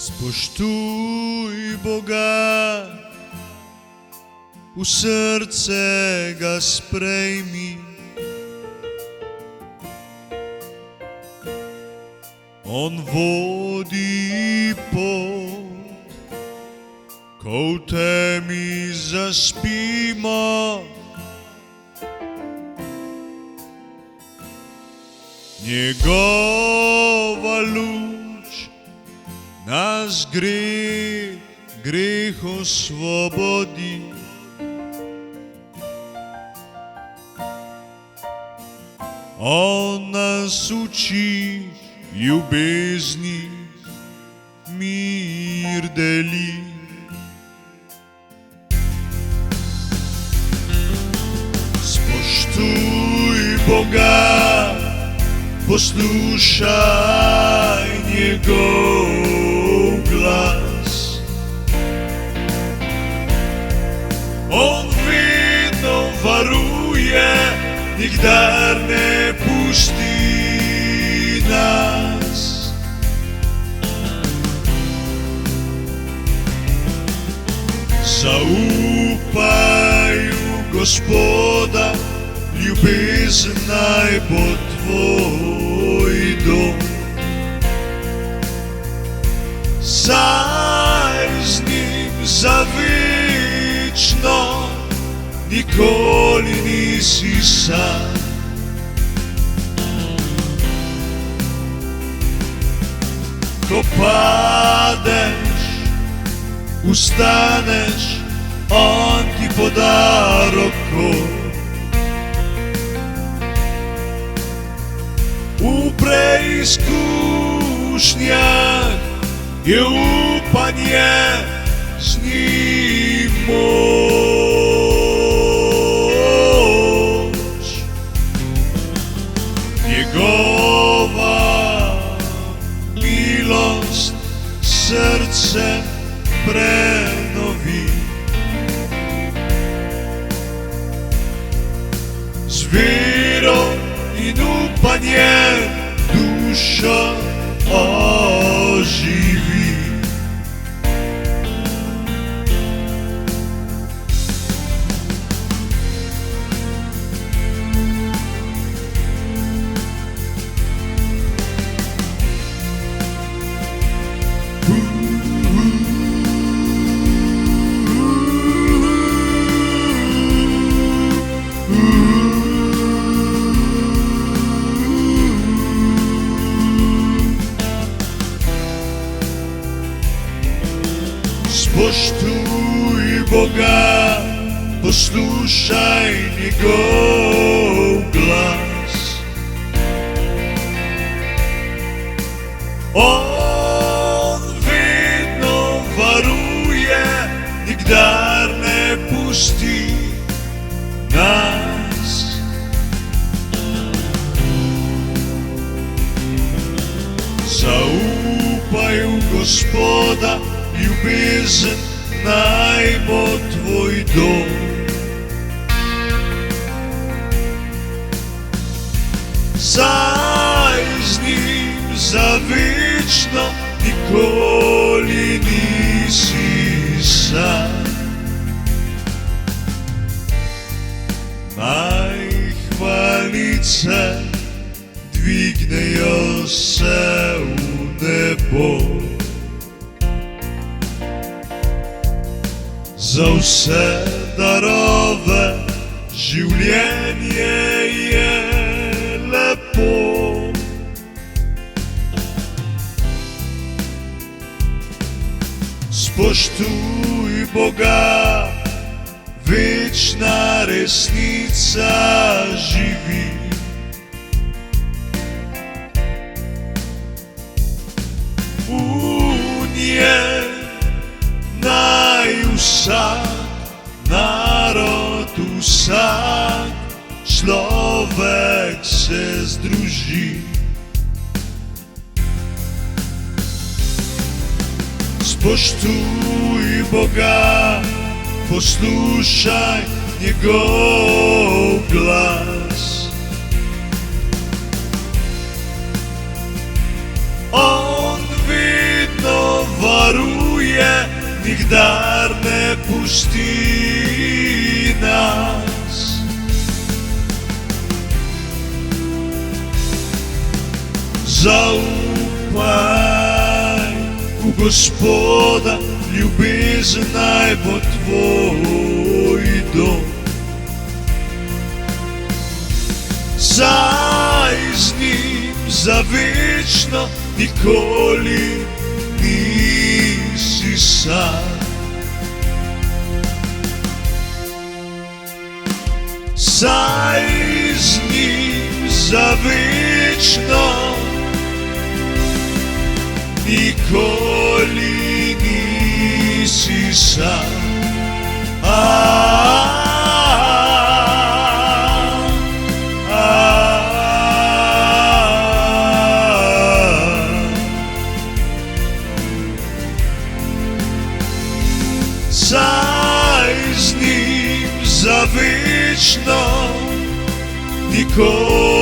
Spoštuj Boga, v srce ga sprejmi. On vodi pot, ko v temi zaspimo. Njegova luč nas greh osvobodi. On nas uči ljubezni, mir deli. Spoštuj Boga, poslušaj njegov glas. On vedno varuje, nikdar ne pusti nas. Zaupaj v Gospoda, ljubezen naj bo tvoj dom. Saj z njim za večno nikoli nisi sam. Ko padeš, ustaneš, on ti poda roko. V preizkušnjah je upanje z njim moč. Njegova milost srce prenovi. Z vero in upanjem dušo oživi. Spoštuj Boga, poslušaj njegov glas. On vedno varuje, nikdar ne pusti nas. Zaupaj v Gospoda, ljubezen naj bo tvoj dom. Saj z njim za večno nikoli nisi sam. Naj hvalice dvignejo se v nebo. Za vse darove življenje je lepo. Spoštuj Boga, večna resnica živi. V njej naj vsak narod, vsak človek se združi. Spoštuj Boga, poslušaj njegov glas. On vedno varuje, nikdar ne pusti nas. Zaupaj v Gospoda, ljubezen naj bo tvoj dom. Saj z njim za večno nikoli nisi sam. Saj z njim za večno nikoli nisi sam. Saj z njim za večno nikoli